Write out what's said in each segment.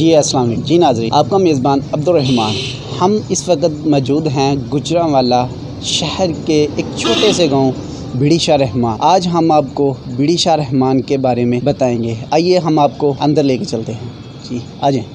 جی السلام علیکم جی ناظرین، آپ کا میزبان عبدالرحمن۔ ہم اس وقت موجود ہیں گجرانوالہ شہر کے ایک چھوٹے سے گاؤں بیڑی شاہ رحمان۔ آج ہم آپ کو بیڑی شاہ رحمان کے بارے میں بتائیں گے۔ آئیے ہم آپ کو اندر لے کے چلتے ہیں۔ جی آ جائیں۔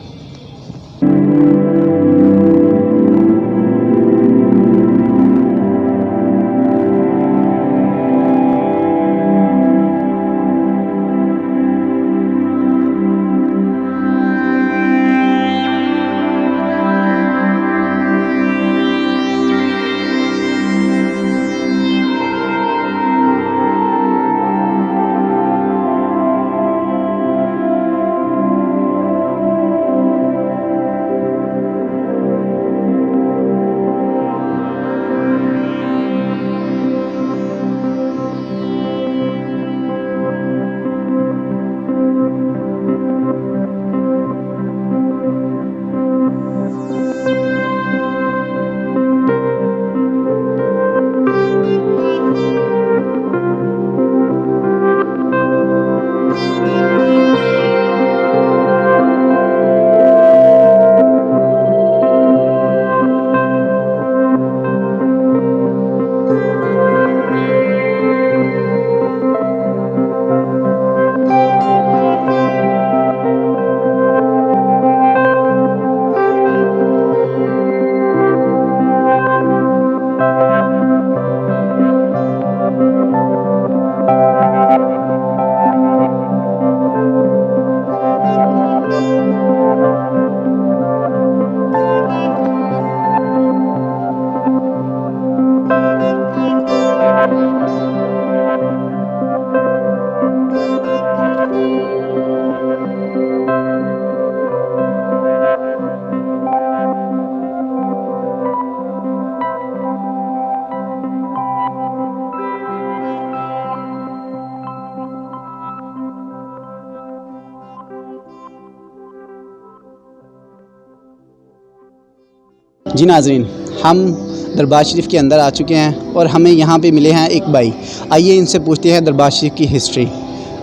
جی ناظرین، ہم دربار شریف کے اندر آ چکے ہیں اور ہمیں یہاں پہ ملے ہیں ایک بھائی۔ آئیے ان سے پوچھتے ہیں دربار شریف کی ہسٹری۔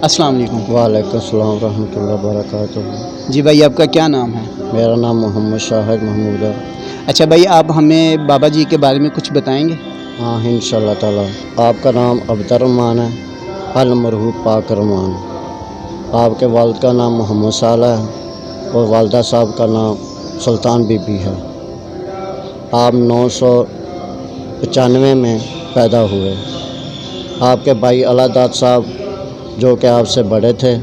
السلام علیکم۔ وعلیکم السلام ورحمۃ اللہ وبرکاتہ۔ جی بھائی، آپ کا کیا نام ہے؟ میرا نام محمد شاہد محمود ہے۔ اچھا بھائی، آپ ہمیں بابا جی کے بارے میں کچھ بتائیں گے؟ ہاں انشاءاللہ تعالی۔ آپ کا نام عبدالرحمان ہے، المرحوم پاک رحمان۔ آپ کے والد کا نام محمد صالح ہے اور والدہ صاحب کا نام سلطان بی بی ہے۔ آپ 995 میں پیدا ہوئے۔ آپ کے بھائی اللہ داد صاحب جو کہ آپ سے بڑے تھے،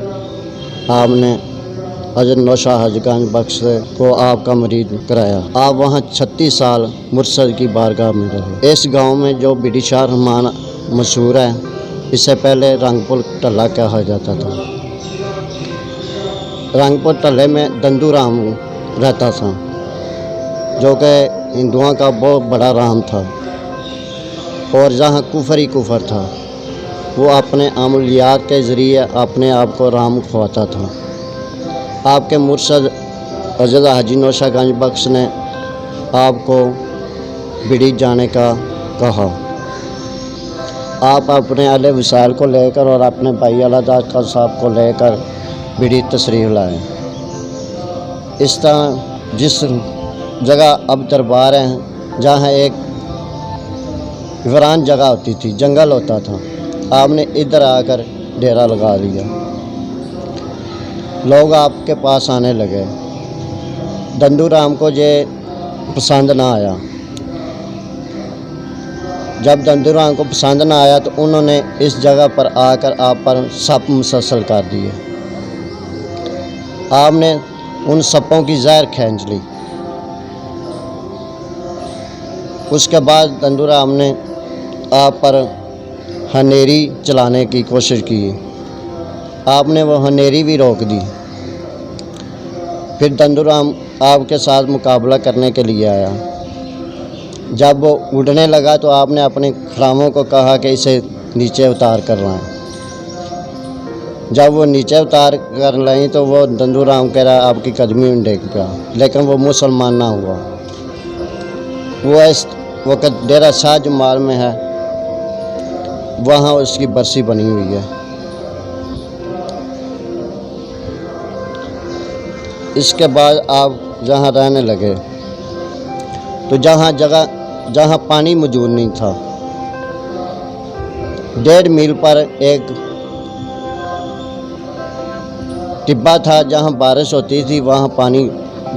آپ نے حضرت نوشا حج گنج بخش کو آپ کا مرید کرایا۔ آپ وہاں 36 سال مرشد کی بارگاہ میں رہے۔ اس گاؤں میں جو بیڑی شاہ رحمان مشہور ہے، اس سے پہلے رنگ پور ٹلہ کہا جاتا تھا۔ رنگ پور ٹلے میں دندو رام رہتا تھا، جو کہ ہندوؤں کا بہت بڑا رام تھا، اور جہاں کفر ہی کفر تھا، وہ اپنے عملیات کے ذریعے اپنے آپ کو رام کھواتا تھا۔ آپ کے مرشد حضرت حاجی نوشا گنج بخش نے آپ کو بیڑی جانے کا کہا۔ آپ اپنے اہل وسائل کو لے کر اور اپنے بھائی اللہ داد صاحب کو لے کر بیڑی تشریف لائے۔ اس طرح جس جگہ اب دربار ہے، جہاں ایک ویران جگہ ہوتی تھی، جنگل ہوتا تھا، آپ نے ادھر آ کر ڈیرا لگا لیا۔ لوگ آپ کے پاس آنے لگے۔ دندو رام کو یہ پسند نہ آیا۔ جب دندو رام کو پسند نہ آیا تو انہوں نے اس جگہ پر آ کر آپ پر سپ مسلسل کر دیے۔ آپ نے ان سپوں کی زہر کھینچ لی۔ اس کے بعد دندو رام نے آپ پر ہنیری چلانے کی کوشش کی۔ آپ نے وہ ہنیری بھی روک دی۔ پھر دندو رام آپ کے ساتھ مقابلہ کرنے کے لیے آیا۔ جب وہ اڑنے لگا تو آپ نے اپنے خراموں کو کہا کہ اسے نیچے اتار کر لائیں۔ جب وہ نیچے اتار کر لائیں تو وہ دندو رام کہہ رہا آپ کی قدمی میں ڈگ پیا، لیکن وہ مسلمان نہ ہوا۔ وہ اس وقت ڈیرہ شاہ جمال میں ہے، وہاں اس کی برسی بنی ہوئی ہے۔ اس کے بعد آپ جہاں رہنے لگے تو جہاں پانی موجود نہیں تھا، 1.5 میل پر ایک ٹبا تھا، جہاں بارش ہوتی تھی وہاں پانی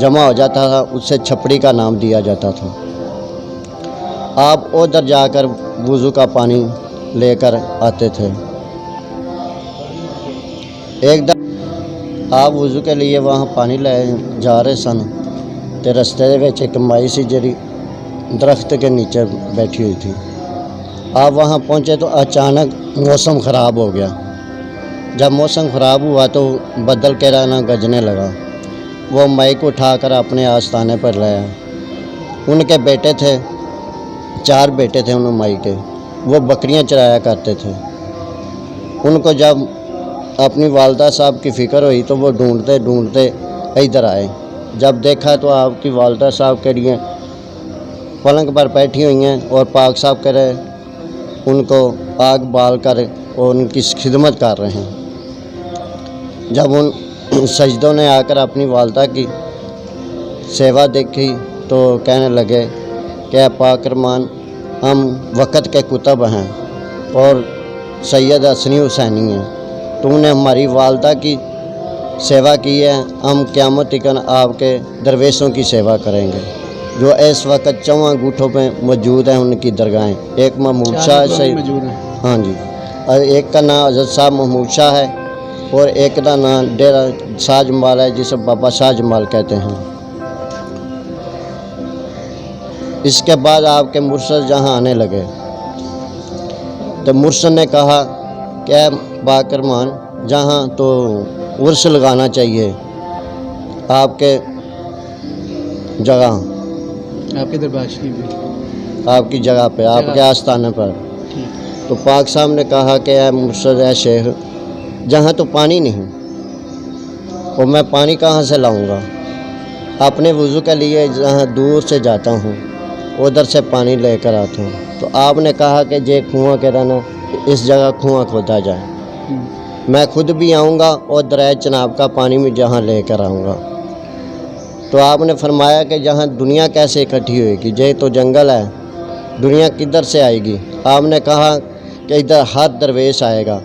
جمع ہو جاتا تھا، اس سے چھپڑی کا نام دیا جاتا تھا۔ آپ ادھر جا کر وضو کا پانی لے کر آتے تھے۔ ایک دم آپ وضو کے لیے وہاں پانی لے جا رہے سن تے رستے دے وچ ایک مائی سی جڑی درخت کے نیچے بیٹھی ہوئی تھی۔ آپ وہاں پہنچے تو اچانک موسم خراب ہو گیا۔ جب موسم خراب ہوا تو بدل کے رہنا گرجنے لگا۔ وہ مائی کو اٹھا کر اپنے آستانے پر لے آئے۔ ان کے بیٹے تھے، 4 بیٹے تھے ان مائی کے، وہ بکریاں چرایا کرتے تھے۔ ان کو جب اپنی والدہ صاحب کی فکر ہوئی تو وہ ڈھونڈتے ادھر آئے۔ جب دیکھا تو آپ کی والدہ صاحب کے لیے پلنگ پر بیٹھی ہوئی ہیں اور پاک صاحب کرے ان کو آگ بال کر اور ان کی خدمت کر رہے ہیں۔ جب ان سجدوں نے آ کر اپنی والدہ کی سیوا دیکھی تو کہنے لگے کہ اے پاک رحمان، ہم وقت کے کتب ہیں اور سید حسنی حسینی ہیں، تم نے ہماری والدہ کی سیوا کی ہے، ہم قیامت تک آپ کے درویشوں کی سیوا کریں گے جو اس وقت 4 انگوٹھوں پہ موجود ہیں۔ ان کی درگاہیں، ایک محمود شاہ سے، ہاں جی، اور ایک کا نام حضرت صاحب محمود شاہ ہے اور ایک کا نام ڈیرہ شاہ جمال ہے جسے بابا شاہ جمال کہتے ہیں۔ اس کے بعد آپ کے مرشد جہاں آنے لگے تو مرشد نے کہا کہ اے پاک رحمان، جہاں تو عرس لگانا چاہیے آپ کے جگہ، آپ کے دربار شریف میں، آپ کی جگہ پہ، آپ کے آستانے پر۔ تو پاک صاحب نے کہا کہ اے مرشد، اے شیخ، جہاں تو پانی نہیں اور میں پانی کہاں سے لاؤں گا؟ اپنے وضو کے لیے جہاں دور سے جاتا ہوں ادھر سے پانی لے کر آتا ہوں۔ تو آپ نے کہا کہ یہ کنواں کے رہنا، اس جگہ کنواں کھودا جائے، میں خود بھی آؤں گا اور دریائے چناب کا پانی بھی جہاں لے کر آؤں گا۔ تو آپ نے فرمایا کہ جہاں دنیا کیسے اکٹھی ہوئے گی، یہ تو جنگل ہے، دنیا کدھر سے آئے گی؟ آپ نے کہا کہ ادھر ہر درویش آئے گا،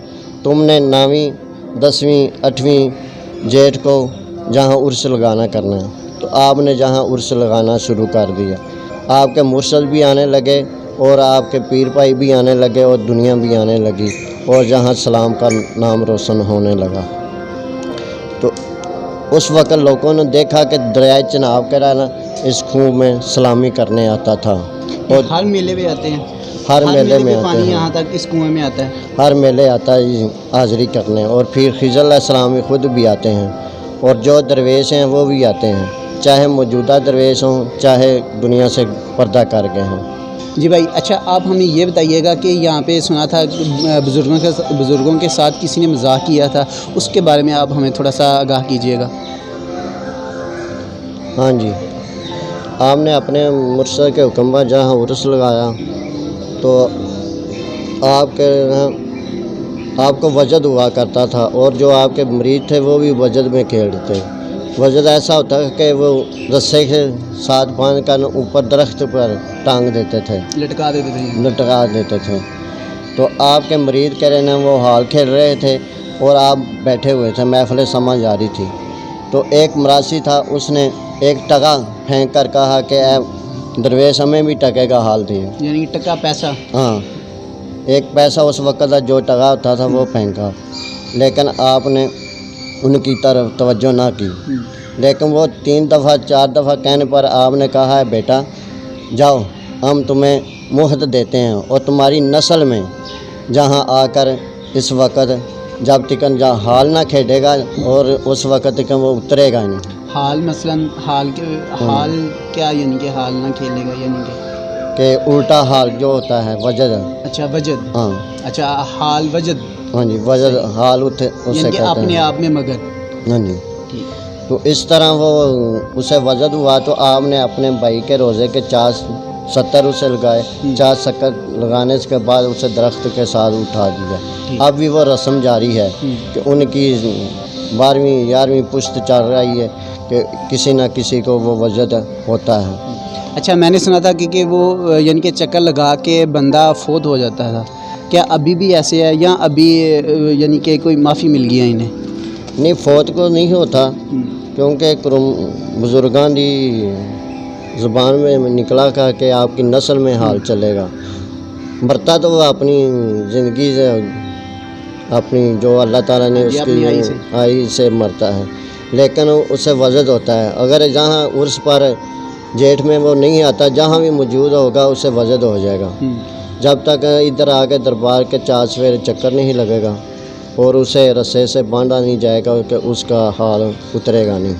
تم نے 9ویں 10ویں 8ویں جیٹھ کو جہاں عرس لگانا کرنا ہے۔ تو آپ نے جہاں عرس لگانا شروع کر دیا، آپ کے مرشد بھی آنے لگے اور آپ کے پیر بھائی بھی آنے لگے اور دنیا بھی آنے لگی اور جہاں اسلام کا نام روشن ہونے لگا۔ تو اس وقت لوگوں نے دیکھا کہ دریائے چناب کا رہنا اس کنویں میں سلامی کرنے آتا تھا، اور ہر میلے میں آتے ہیں، ہر میلے میں آتے پانی ہیں، یہاں تک اس کنویں میں آتا ہے، ہر میلے آتا ہے حاضری کرنے، اور پھر خضر علیہ السلام بھی خود بھی آتے ہیں اور جو درویش ہیں وہ بھی آتے ہیں، چاہے موجودہ درویش ہوں چاہے دنیا سے پردہ کر گئے ہوں۔ جی بھائی، اچھا آپ ہمیں یہ بتائیے گا کہ یہاں پہ سنا تھا بزرگوں کے ساتھ کسی نے مذاق کیا تھا، اس کے بارے میں آپ ہمیں تھوڑا سا آگاہ کیجیے گا۔ ہاں جی، آپ نے اپنے مرشد کے حکم پر جہاں عرس لگایا تو آپ کو وجد ہوا کرتا تھا اور جو آپ کے مرید تھے وہ بھی وجد میں کھیلتے۔ وجد ایسا ہوتا ہے کہ وہ رسے کے ساتھ باندھ کر اوپر درخت پر ٹانگ دیتے تھے، لٹکا دیتے تھے۔ تو آپ کے مرید کہہ رہے ہیں وہ حال کھیل رہے تھے اور آپ بیٹھے ہوئے تھے، محفل سما جاری تھی۔ تو ایک مراسی تھا، اس نے ایک ٹکا پھینک کر کہا کہ اے درویش، ہمیں بھی ٹکے کا حال دیے، یعنی ٹکا پیسہ، ہاں، ایک پیسہ اس وقت جو ٹکا ہوتا تھا وہ پھینکا، لیکن آپ نے ان کی طرف توجہ نہ کی۔ لیکن وہ 3 دفعہ 4 دفعہ کہنے پر آپ نے کہا ہے بیٹا جاؤ، ہم تمہیں مہلت دیتے ہیں اور تمہاری نسل میں جہاں آ کر اس وقت جب تک جہاں حال نہ کھیلے گا اور اس وقت تک وہ اترے گا نہیں۔ حال مثلاً حال کیا، یعنی کہ حال نہ کھیلے گا، یعنی کہ الٹا حال جو ہوتا ہے وجد، اچھا وجد، ہاں، اچھا حال وجد، ہاں جی، وجد حال اسے یعنی کہ کہتے اپنے ہیں، آپ میں مگر، ہاں جی۔ ٹھیک۔ تو اس طرح وہ اسے وجد ہوا تو آپ نے اپنے بھائی کے روزے کے 70 اسے لگائے، 70 لگانے کے بعد اسے درخت کے ساتھ اٹھا دیا۔ اب بھی وہ رسم جاری ہے کہ ان کی 12ویں 11ویں پشت چل رہی ہے کہ کسی نہ کسی کو وہ وجد ہوتا ہے۔ اچھا، میں نے سنا تھا کہ وہ یعنی کہ چکر لگا کے بندہ فوت ہو جاتا تھا، کیا ابھی بھی ایسے ہے یا ابھی یعنی کہ کوئی معافی مل گیا انہیں؟ نہیں، فوت کو نہیں ہوتا، کیونکہ بزرگان دی زبان میں نکلا کہا کہ آپ کی نسل میں حال چلے گا، مرتا تو وہ اپنی زندگی سے، اپنی جو اللہ تعالیٰ نے اس کی آئی سے مرتا ہے، لیکن اسے وجد ہوتا ہے۔ اگر جہاں عرس پر جیٹھ میں وہ نہیں آتا، جہاں بھی موجود ہوگا اسے وجد ہو جائے گا، جب تک ادھر آ کے دربار کے 4 سویرے چکر نہیں لگے گا اور اسے رسے سے باندھا نہیں جائے گا کہ اس کا حال اترے گا نہیں۔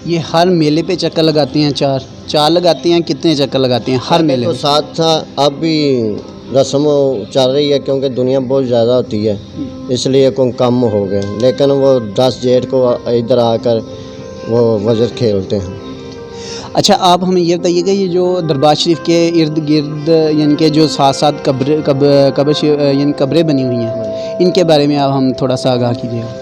یہ ہر میلے پہ چکر لگاتے ہیں؟ چار لگاتے ہیں؟ کتنے چکر لگاتے ہیں ہر میلے تو پہ؟ 7 تھا، اب بھی رسم چل رہی ہے کیونکہ دنیا بہت زیادہ ہوتی ہے، اس لیے کوئی کم ہو گئے، لیکن وہ 10 جیٹھ کو ادھر آ کر وہ وجد کھیلتے ہیں۔ اچھا، آپ ہمیں یہ بتائیے کہ یہ جو دربار شریف کے ارد گرد یعنی کہ جو ساتھ قبریں بنی ہوئی ہیں، ان کے بارے میں آپ ہم تھوڑا سا آگاہ کیجیے گا۔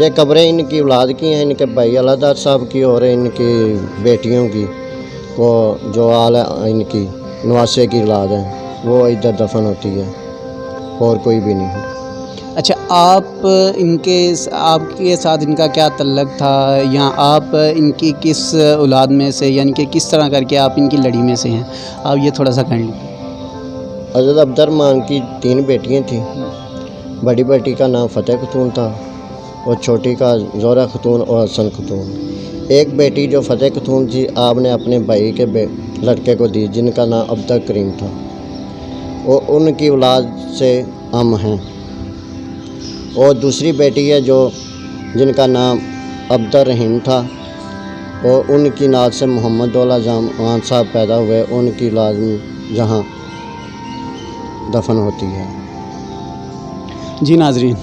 یہ قبریں ان کی اولاد کی ہیں، ان کے بھائی علادار صاحب کی اور ان کی بیٹیوں کی، وہ جو ان کی نواسے کی اولاد ہے وہ ادھر دفن ہوتی ہے، اور کوئی بھی نہیں۔ اچھا، آپ کے ساتھ ان کا کیا تعلق تھا، یا آپ ان کی کس اولاد میں سے، یعنی کہ کس طرح کر کے آپ ان کی لڑی میں سے ہیں؟ آپ یہ تھوڑا سا کر لیں۔ حضرت عبد الرحمن کی 3 بیٹیاں تھیں، بڑی بیٹی کا نام فتح خاتون تھا اور چھوٹی کا زہرہ خاتون اور حسن خاتون۔ ایک بیٹی جو فتح خاتون تھی، آپ نے اپنے بھائی کے لڑکے کو دی، جن کا نام عبد الکریم تھا، اور ان کی اولاد سے ہم ہیں۔ اور دوسری بیٹی ہے جن کا نام عبد الرحیم تھا، اور ان کی ناد سے محمد دولا جان صاحب پیدا ہوئے، ان کی اولاد جہاں دفن ہوتی ہے۔ جی ناظرین،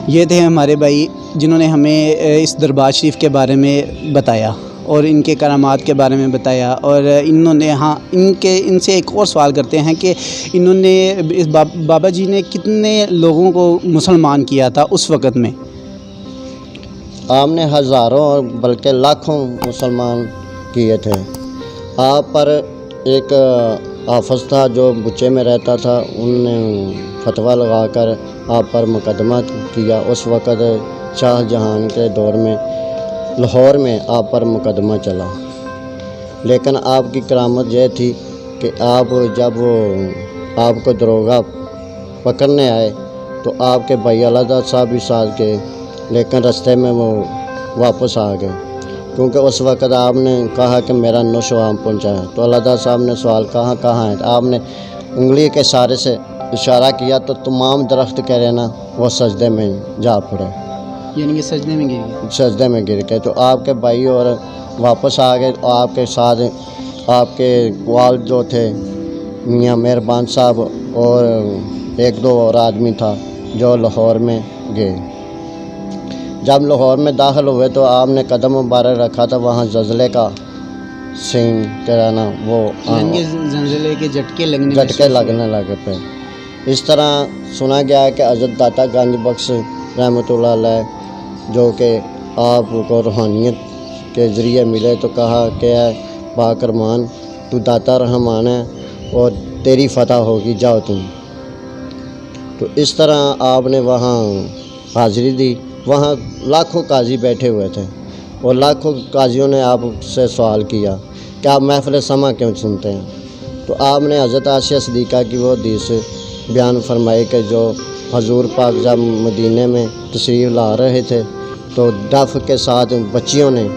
یہ تھے ہمارے بھائی جنہوں نے ہمیں اس دربار شریف کے بارے میں بتایا اور ان کے کرامات کے بارے میں بتایا، اور انہوں نے ان سے ایک اور سوال کرتے ہیں کہ انہوں نے اس بابا جی نے کتنے لوگوں کو مسلمان کیا تھا اس وقت میں؟ آپ نے ہزاروں اور بلکہ لاکھوں مسلمان کیے تھے۔ آپ پر ایک حافظ تھا جو بچے میں رہتا تھا، ان نے فتویٰ لگا کر آپ پر مقدمہ کیا۔ اس وقت شاہ جہان کے دور میں لاہور میں آپ پر مقدمہ چلا، لیکن آپ کی کرامت یہ تھی کہ جب وہ آپ کو داروغہ پکڑنے آئے تو آپ کے بھائی علادار صاحب بھی ساتھ گئے، لیکن رستے میں وہ واپس آ گئے، کیونکہ اس وقت آپ نے کہا کہ میرا نوشو عام پہنچا ہے۔ تو علادار صاحب نے سوال کہاں ہے؟ آپ نے انگلی کے اشارے سے اشارہ کیا تو تمام درخت کہہ رہے نا وہ سجدے میں جا پڑے، یعنی کہ سجدے میں گر گئے؟ سجدے میں گر گئے۔ تو آپ کے بھائی اور واپس آ گئے، آپ کے ساتھ آپ کے والد جو تھے میاں مہربان صاحب اور 1-2 اور آدمی تھا جو لاہور میں گئے۔ جب لاہور میں داخل ہوئے تو آپ نے قدم مبارک رکھا تھا، وہاں زلزلے کا سین کرانا، وہ زلزلے کے جھٹکے لگنے لگے پہ۔ اس طرح سنا گیا ہے کہ حضرت داتا گنج بخش رحمۃ اللہ علیہ جو کہ آپ کو روحانیت کے ذریعے ملے تو کہا کہ اے پاک رحمان، تو داتا رحمان ہے اور تیری فتح ہوگی، جاؤ تم۔ تو اس طرح آپ نے وہاں حاضری دی۔ وہاں لاکھوں قاضی بیٹھے ہوئے تھے اور لاکھوں قاضیوں نے آپ سے سوال کیا کہ آپ محفل سما کیوں سنتے ہیں؟ تو آپ نے حضرت عائشہ صدیقہ کی وہ حدیث بیان فرمائی کہ جو حضور پاک جب مدینے میں تشریف لا رہے تھے تو دف کے ساتھ بچیوں نے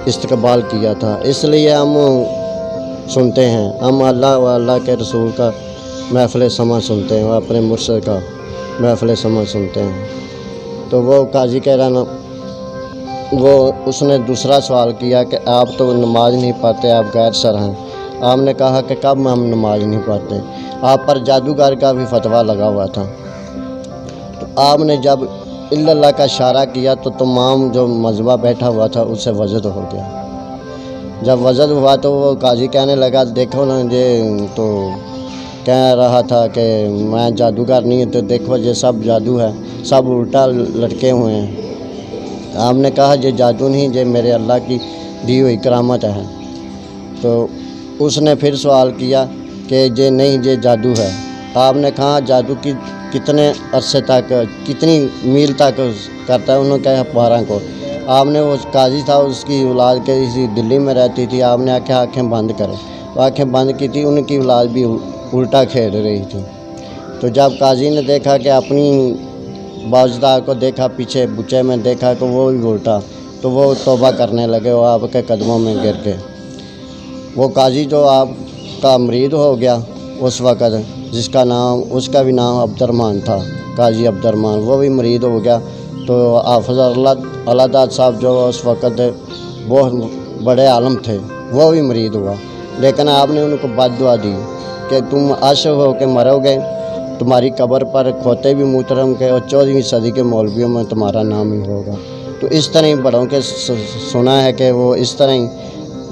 استقبال کیا تھا، اس لیے ہم سنتے ہیں، ہم اللہ و اللہ کے رسول کا محفل سما سنتے ہیں، اپنے مرشد کا محفل سما سنتے ہیں۔ تو وہ قاضی کہہ رہا نا، اس نے دوسرا سوال کیا کہ آپ تو نماز نہیں پڑھتے، آپ غیر شرع ہیں۔ آپ نے کہا کہ کب ہم نماز نہیں پڑھتے؟ آپ پر جادوگر کا بھی فتویٰ لگا ہوا تھا۔ تو آپ نے جب اللہ کا اشارہ کیا تو تمام جو مذہبہ بیٹھا ہوا تھا اس سے وجد ہو گیا۔ جب وجد ہوا تو وہ قاضی کہنے لگا، دیکھو نا یہ تو کہہ رہا تھا کہ میں جادوگر نہیں ہوں، تو دیکھو یہ سب جادو ہے، سب الٹا لٹکے ہوئے ہیں۔ آپ نے کہا یہ جادو نہیں، یہ میرے اللہ کی دی ہوئی کرامت ہے۔ تو اس نے پھر سوال کیا کہ یہ نہیں، یہ جادو ہے۔ آپ نے کہا جادو کی کتنے عرصے تک، کتنی میل تک کرتا ہے؟ انہوں نے کہا 12 کو۔ آپ نے وہ قاضی تھا، اس کی اولاد کے اسی دلی میں رہتی تھی، آپ نے آکھیں آنکھیں بند کرے، آنکھیں بند کی تھی، ان کی اولاد بھی الٹا کھیل رہی تھی۔ تو جب قاضی نے دیکھا کہ اپنی باوجدار کو دیکھا، پیچھے بچے میں دیکھا کہ وہ بھی الٹا، تو وہ توبہ کرنے لگے، وہ آپ کے قدموں میں گر کے۔ وہ قاضی جو آپ کا مرید ہو گیا اس وقت، جس کا نام، اس کا بھی نام عبد الرحمن تھا، قاضی عبد الرحمن، وہ بھی مرید ہو گیا۔ تو حافظ اللہ داد صاحب جو اس وقت بہت بڑے عالم تھے، وہ بھی مرید ہوا، لیکن آپ نے ان کو بد دعا دی کہ تم عاشق ہو کے مرو گے، تمہاری قبر پر کھوتے بھی محترم کے، اور 14ویں صدی کے مولویوں میں تمہارا نام ہی ہوگا۔ تو اس طرح ہی بڑوں کے سنا ہے کہ وہ اس طرح ہی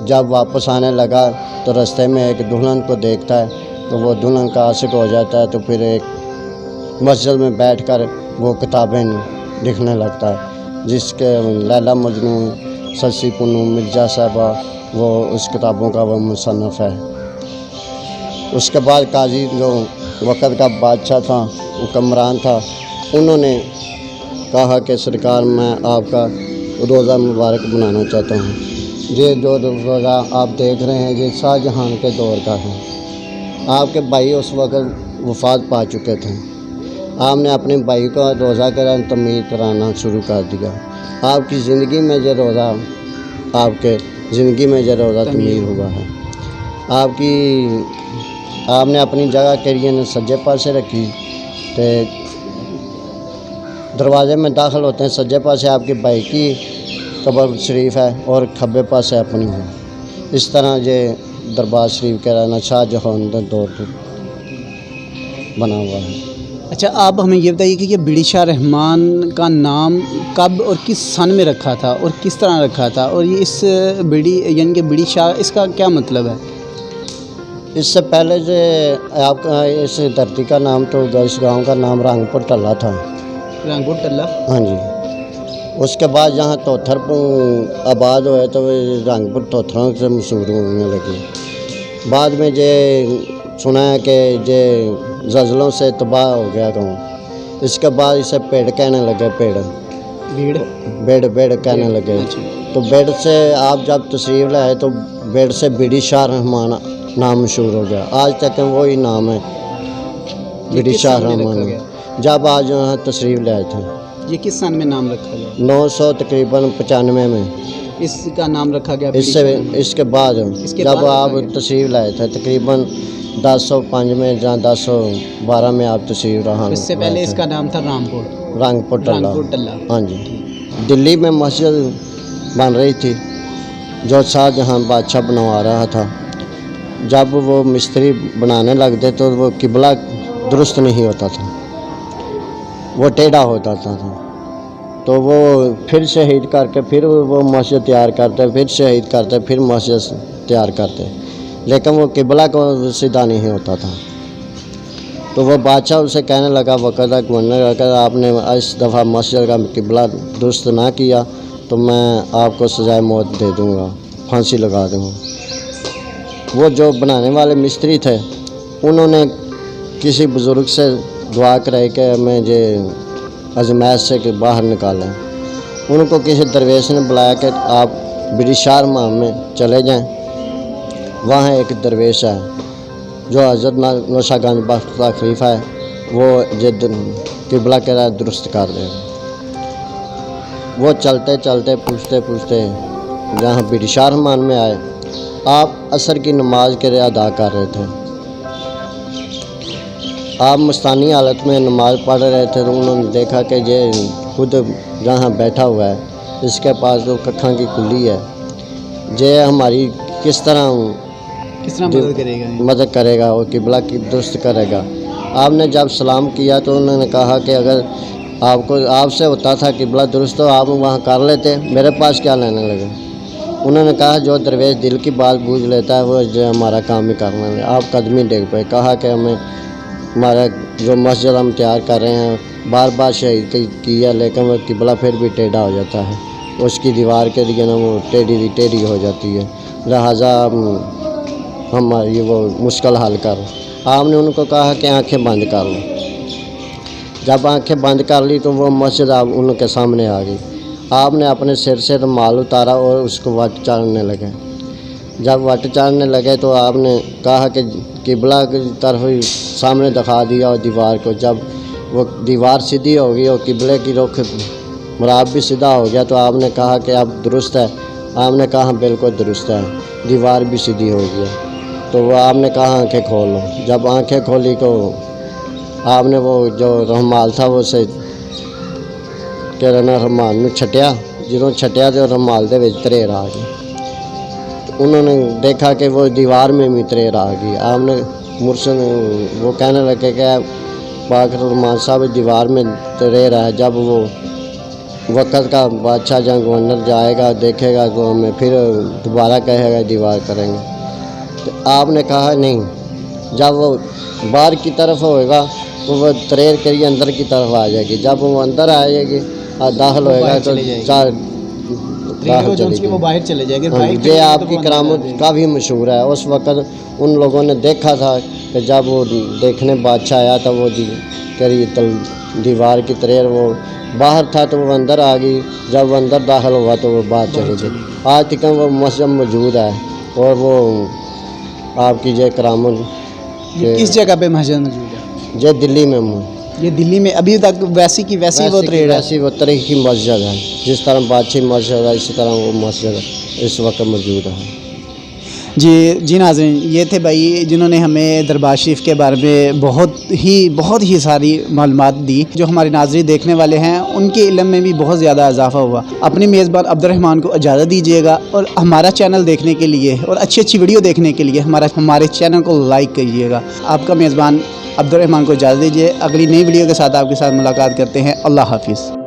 جب واپس آنے لگا تو رستے میں ایک دلہن کو دیکھتا ہے، تو وہ دلہن کا عاشق ہو جاتا ہے، تو پھر ایک مسجد میں بیٹھ کر وہ کتابیں لکھنے لگتا ہے، جس کے لیلا مجنوں، سسی پنو، مرزا صاحبہ، وہ اس کتابوں کا وہ مصنف ہے۔ اس کے بعد قاضی جو وقت کا بادشاہ تھا، حکمران تھا، انہوں نے کہا کہ سرکار میں آپ کا روزہ مبارک بنانا چاہتا ہوں۔ یہ جو روزہ آپ دیکھ رہے ہیں یہ شاہ جہاں کے دور کا ہے۔ آپ کے بھائی اس وقت وفات پا چکے تھے، آپ نے اپنے بھائی کا روزہ تعمیر کرانا شروع کر دیا۔ آپ کی زندگی میں یہ روزہ، آپ کے زندگی میں یہ روزہ تعمیر ہوا ہے۔ آپ نے اپنی جگہ کے لیے سجے پاسے رکھی، تو دروازے میں داخل ہوتے ہیں، سجے پاسے آپ کے بھائی کی قبر شریف ہے اور کھبے پاسے اپنی ہے۔ اس طرح یہ دربار شریف کا رہنا شاہ جہاں دور پہ بنا ہوا ہے۔ اچھا، آپ ہمیں یہ بتائیے کہ یہ بیڑی شاہ رحمان کا نام کب اور کس سن میں رکھا تھا اور کس طرح رکھا تھا، اور یہ اس بیڑی یعنی کہ بیڑی شاہ، اس کا کیا مطلب ہے؟ اس سے پہلے جو آپ کا اس دھرتی کا نام، تو اس گاؤں کا نام رنگ پور ٹلہ تھا۔ رنگ پور ٹلہ؟ ہاں جی۔ اس کے بعد جہاں توتھر آباد ہوئے تو رنگ پور توتھروں سے مشہور ہونے لگی۔ بعد میں یہ سنا ہے کہ یہ زلزلوں سے تباہ ہو گیا گاؤں۔ اس کے بعد اسے پیڑ کہنے لگے، بیڑ کہنے لگے۔ تو بیڑ سے آپ جب تشریف لائے تو بیڑ سے بیڑی شاہ رحمان نام مشہور ہو گیا۔ آج تک وہی نام ہے، بیڑی شاہ رحمان، جب آج یہاں تشریف لائے تھے۔ یہ کس سن میں نام رکھا گیا؟ 900 تقریباً 95 میں اس کا نام رکھا گیا۔ اس کے بعد جب آپ تشریف لائے تھے تقریباً 1005 میں یا 1012 میں آپ تشریف رہا۔ اس سے پہلے اس کا نام تھا رنگ پور ٹلہ۔ ہاں جی۔ دلی میں مسجد بن رہی تھی جو شاہ جہاں بادشاہ بنوا رہا تھا۔ جب وہ مستری بنانے لگتے تو وہ قبلہ درست نہیں ہوتا تھا، وہ ٹیڑھا ہوتا تھا، تو وہ پھر شہید کر کے پھر وہ مسجد تیار کرتے، پھر شہید کرتے، پھر مسجد تیار کرتے، لیکن وہ قبلہ کو سیدھا نہیں ہوتا تھا۔ تو وہ بادشاہ اسے کہنے لگا، وقت تک بننے لگا، آپ نے اس دفعہ مسجد کا قبلہ درست نہ کیا تو میں آپ کو سزائے موت دے دوں گا، پھانسی لگا دوں گا۔ وہ جو بنانے والے مستری تھے انہوں نے کسی بزرگ سے دعا کرائی کہ ہمیں یہ ازمائش سے باہر نکالیں۔ ان کو کسی درویش نے بلایا کہ آپ بیڑی شاہ رحمان میں چلے جائیں، وہاں ایک درویش ہے جو حضرت نوشہ گنج بخش خلیفہ ہے، وہ قبلہ کے رائے درست کر دے۔ وہ چلتے چلتے پوچھتے جہاں بیڑی شاہ رحمان میں آئے، آپ عصر کی نماز کے لیے ادا کر رہے تھے۔ آپ مستانی حالت میں نماز پڑھ رہے تھے، تو انہوں نے دیکھا کہ یہ خود جہاں بیٹھا ہوا ہے اس کے پاس جو ککھاں کی کلی ہے، یہ ہماری کس طرح مدد کرے گا اور قبلہ کی درست کرے گا۔ آپ نے جب سلام کیا تو انہوں نے کہا کہ اگر آپ سے ہوتا تھا قبلہ درست تو آپ وہاں کر لیتے، میرے پاس کیا لینے لگے۔ انہوں نے کہا جو درویش دل کی بات بوجھ لیتا ہے وہ جو ہمارا کام ہی کرنا ہے۔ آپ قدمی ڈگ پہ کہا کہ ہمیں ہمارا جو مسجد ہم تیار کر رہے ہیں بار بار شہید کی ہے، لیکن وہ قبلہ پھر بھی ٹیڑھا ہو جاتا ہے۔ اس کی دیوار کے لیے نا وہ ٹیڑھی ہو جاتی ہے، لہٰذا ہم یہ وہ مشکل حل کر آپ نے ان کو کہا کہ آنکھیں بند کر لو۔ جب آنکھیں بند کر لی تو وہ مسجد آپ ان کے سامنے آ گئی۔ آپ نے اپنے سر سے رومال اتارا اور اس کو وٹ چاڑنے لگے۔ جب وٹ چاڑنے لگے تو آپ نے کہا کہ قبلہ کی طرف سامنے دکھا دیا اور دیوار کو۔ جب وہ دیوار سیدھی ہو گئی اور قبلے کی رخ مراب بھی سیدھا ہو گیا تو آپ نے کہا کہ اب درست ہے۔ آپ نے کہا بالکل درست ہے، دیوار بھی سیدھی ہو گیا۔ تو وہ آپ نے کہا آنکھیں کھولو۔ جب آنکھیں کھولی تو آپ نے وہ جو رومال تھا وہ سے کہ نا رومال نو چھٹیا، جدوں چھٹیا تو رومال دے وچ تریر آ گئی۔ تو انہوں نے دیکھا کہ وہ دیوار میں بھی تریر آ گئی۔ آپ نے مرشد وہ کہنے لگے کہ پاک رحمان صاحب دیوار میں تریر ہے، جب وہ وقت کا بادشاہ جہاں گورنر جائے گا دیکھے گا تو ہمیں پھر دوبارہ کہے گا دیوار کریں گے۔ تو آپ نے کہا نہیں، جب وہ باہر کی طرف ہوئے گا تو وہ تریر کے لیے اندر کی طرف آ جائے گی۔ جب وہ اندر آ جائے گی داخل ہوئے گا تو داخل چلے گی، وہ باہر چلے جائے گا۔ یہ آپ کی کرامت کافی مشہور ہے۔ اس وقت ان لوگوں نے دیکھا تھا کہ جب وہ دیکھنے بادشاہ آیا تھا وہ دیوار کی تریر وہ باہر تھا تو وہ اندر آ گئی۔ جب وہ اندر داخل ہوا تو وہ باہر چلی گئی۔ آج تک وہ مسجد موجود ہے اور وہ آپ کی یہ کرامت کس جگہ پہ مسجد موجود ہے؟ یہ دلی میں یہ دلی میں ابھی تک ویسی کی ویسی وہ تریر ہے؟ ویسی وہ تاریخی مسجد ہے، جس طرح بادشاہی مسجد ہے اسی طرح وہ مسجد اس وقت موجود ہے۔ جی ناظرین، یہ تھے بھائی جنہوں نے ہمیں دربار شریف کے بارے میں بہت ہی ساری معلومات دی۔ جو ہمارے ناظرین دیکھنے والے ہیں ان کے علم میں بھی بہت زیادہ اضافہ ہوا۔ اپنے میزبان عبد الرحمن کو اجازت دیجیے گا اور ہمارا چینل دیکھنے کے لیے اور اچھی ویڈیو دیکھنے کے لیے ہمارے چینل کو لائک کیجیے گا۔ آپ کا میزبان عبد الرحمن کو اجازت دیجیے، اگلی نئی ویڈیو کے ساتھ آپ کے ساتھ ملاقات کرتے ہیں۔ اللہ حافظ۔